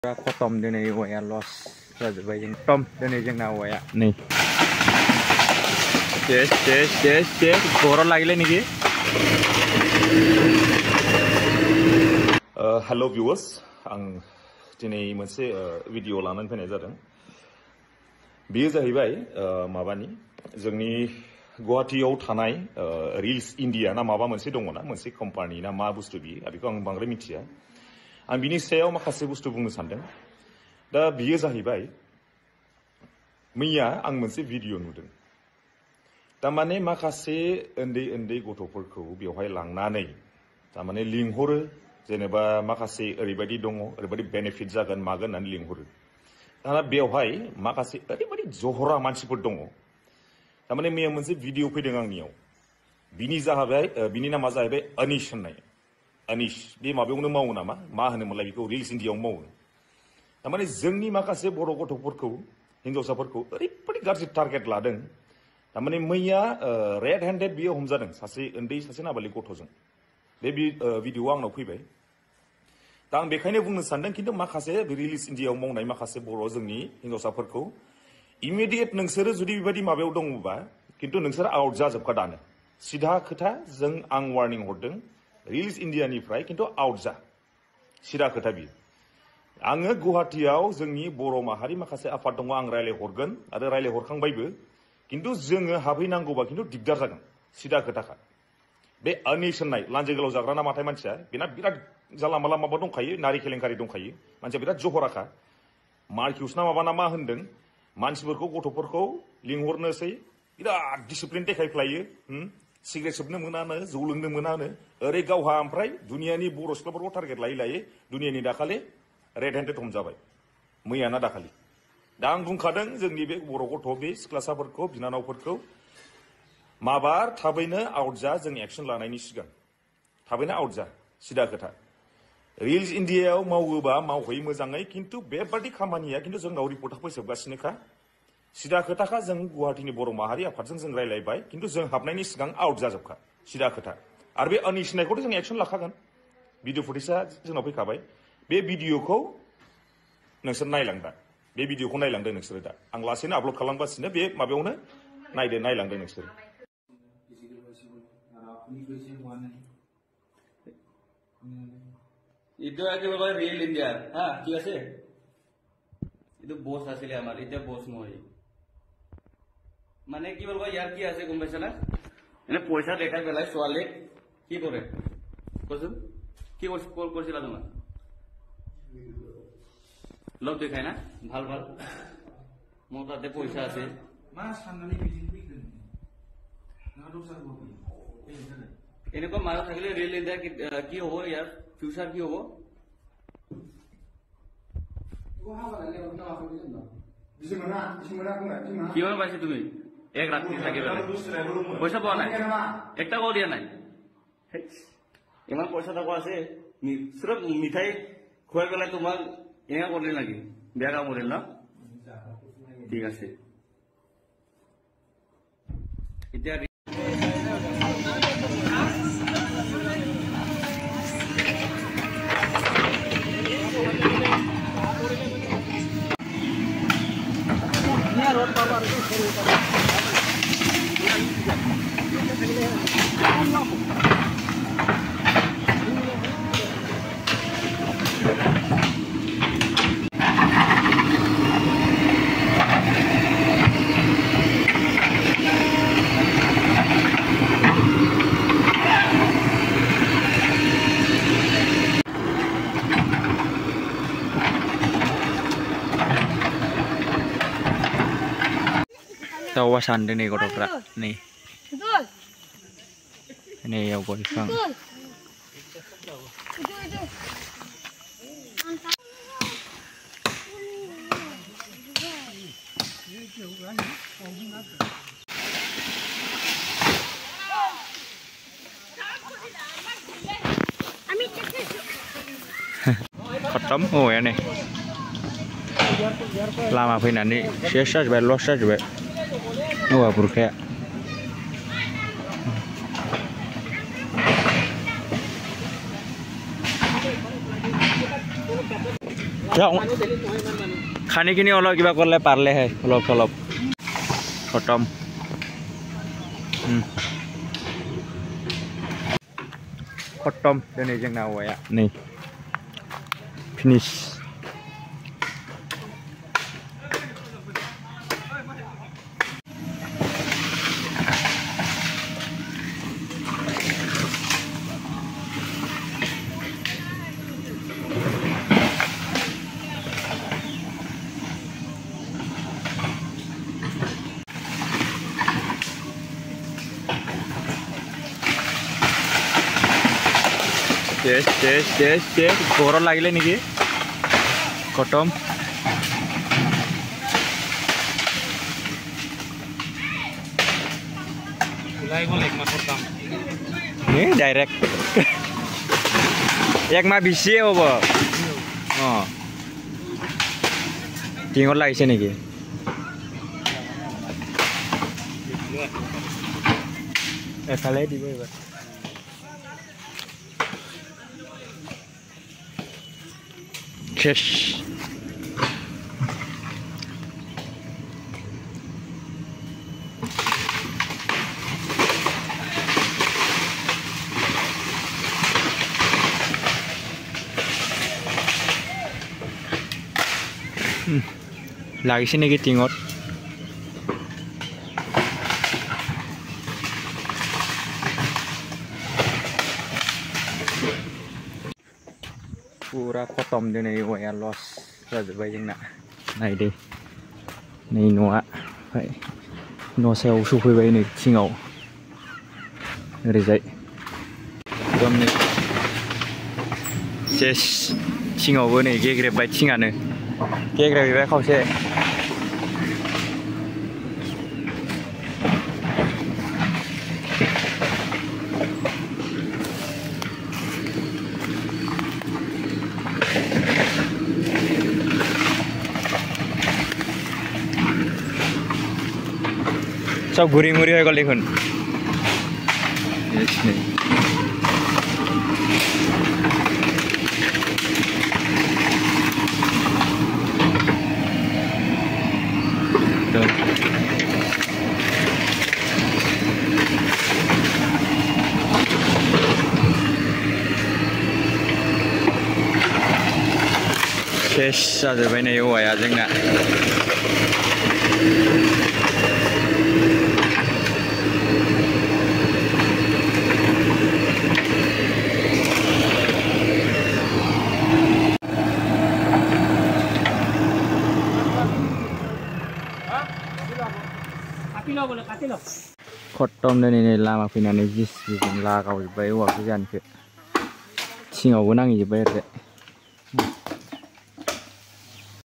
Kotom दिनै औवाया लस जाजोब्बाय जों खतम दिनै जोंना औवाया नै चेस गराव लागिले नेকি हेलो व्यूअर्स आं दिनै मोनसे भिडिअ लानानै फैनाय जादों बेयो जाहैबाय माबानि जोंनि गुवाहाटीयाव थानाय रिल्स इन्डिया ना माबा मोनसे दङना मोनसे कम्पानि ना मा बुस्थु बियो बेखौ आं बांद्राय मिथिया आं बिनि सायाव माखासे बुस्थु बुंनो सानदों दा बियो जाहैबाय मैया आं मोनसे भिडिअ नुदों तारमाने माखासे उन्दै गथ'फोरखौ बेवहाय लांनानै तारमाने लिंहरो जेनेबा माखासे ओरैबायदि दङ ओरैबायदि बेनिफिट जागोन मागोन होननानै लिंहरो दाना बेवहाय माखासे ओरैबायदि जहरा मानसिफोर दङ तारमाने मैया मोनसे भिडिअ फैदों आंनियाव बिनि नामा जाहैबाय अनिश होननाय अनिश बे माबायावनो मावो नामा मा होनोमोनलाय बेखौ रिल्स इन्डियायाव मावो तारमाने जोंनि माखासे बर' गथ'फोरखौ हिन्जावसाफोरखौ ओरैबायदि गाज्रि टारगेट लादों तारमाने मैया रेड हेन्डेड बियो हमजादों सासे नाबालिग गथ'जों बे भिडिअआ आंनाव फैबाय दा आं बेखायनो बुंनो सानदों खिन्थु माखासे रिल्स इन्डियायाव मावनाय माखासे बर' जोंनि हिन्जावसाफोरखौ इमिडियेट नोंसोरो जुदि बेबायदि माबायाव दङबा खिन्थु नोंसोर आउट जाजोबखा दानो सिधा खोथा जों आं वार्निं हरदों रिल्स इन्डियानिफ्राय खिन्थु आउट जा सिधा खोथा बियो आङो गुवाहाटीयाव जोंनि बर' माहारि माखासे आफाद दङ आं रायलायहरगोन आरो रायलायहरखांबायबो खिन्थु जोङो हाबहैनांगौबा खिन्थु दिगदार जागोन सिधा खोथाखा बे अनिश होननाय लान्जाय गोलाव जाग्रा ना माथाय मानसिया बेना बिराद जाला माला माबा दंखायो नारि केलेंकारि दंखायो मानसिया बिराद जहराखा मार्किउस ना माबा ना मा होनदों मानसिफोरखौ गथ'फोरखौ लिंहरनोसै बिराद डिसिप्लिन देखायफ्लायो सिगारेट सोबनो मोनानो जौ लोंनो मोनानो ओरै गावहा ओमफ्राय दुनियानि बर' सिख्लाफोरखौ टारगेट लायै दुनियानि दाखालि रेड हेन्डेड हमजाबाय मैया ना दाखालि दा आं बुंखादों जोंनि बे बर' गथ' बे सिख्लासाफोरखौ बिनानावफोरखौ माबार थाबैनो आउट जा जों एक्सन लानायनि सिगां थाबैनो आउट जा सिधा खोथा रिल्स इन्डियायाव मावोबा मावहैयो मोजाङै खिन्थु बेबादि खामानिया खिन्थु जोंनाव रिपर्टआ फैजोबगासिनोखा सिधा खोथाखा जों गुवाहाटीनि बर' माहारि आफादजों जों रायलायबाय खिन्थु जों हाबनायनि सिगां आउट जाजोबखा सिधा खोथा आरो बे अनिश होननायखौथ' जों एक्सन लाखागोन भिडिअ फुटेजआ जोंनाव फैखाबाय बे भिडिअखौ नोंसोर नायलांदा बे भिडिअखौ नायलांदो नोंसोरो दा आं लासैनो आपल'ड खालामगासिनो बे माबायावनो नायलांदो नोंसोर itu একেবারে রিয়েল ইন্ডিয়ার হ্যাঁ ঠিক আছে itu বস আসলে আমার এটা বস নয় মানে কি বলবো ইয়ার কি আছে গম পাইছ না মানে পয়সা দেখাই পেলাই ছোৱালীক কি কৰে কচোন কি কল কৰিছিলা তোমাক লগ দেখাই না ভাল মোৰ তাতে পইচা আছে এনেকুৱা মানুহ থাকিলে ৰিয়েল ইণ্ডিয়া কি হ'ব ইয়াৰ ফিউচাৰ কি হ'ব কিমান পাইছে তুমি এক ৰাতি থাকি পেলাই পইচা পোৱা নাই একটা কল দিয়া নাই ইমান পইচা টকা আছে চিৰফ মিঠাই খুৱাই পেলাই তোমাক এনেকা কৰিলে নেকি বেয়া কাম কৰিল ন ঠিক আছে এতিয়া tawa sandeng nih gotokra nih ini ya gua bilang kotom oh ya nih lama fainan nih sia juga los juga wah buruk ya যাওঁ খানিখিনি অলপ কিবা কৰিলে পাৰিলেহে অলপ অলপ খতম खत्म दिनै जोंना औवाया नै फिनिश ঘৰত লাগিলে নেকি খতম ডাইৰেক্ট এক মাহ বেছিয়ে হ'ব অঁ টিঙত লাগিছে নেকি এফালে দিব এইবাৰ শেষ লাগিছে নেকি টিঙত Pura kotom दिनै औवाया लस जाजोब्बाय जोंना नायदो नै न'आ ओमफ्राय न' सायाव सफैबाय नै थिङाव ओरैजाय एकदम नै सेस थिङावबो नै गेग्रेबबाय थिङानो गेग्रेबबाय खावसे सब घुरी मुरी हो गल देखुन शेष जाजोब्बाय नै औवाया जोंना खत्म दिनै लामा फैनानै जिसिबिजों लागावजोब्बाय औवाखौ जानखो थिङावबो नांहैजोब्बाय ओरैजाय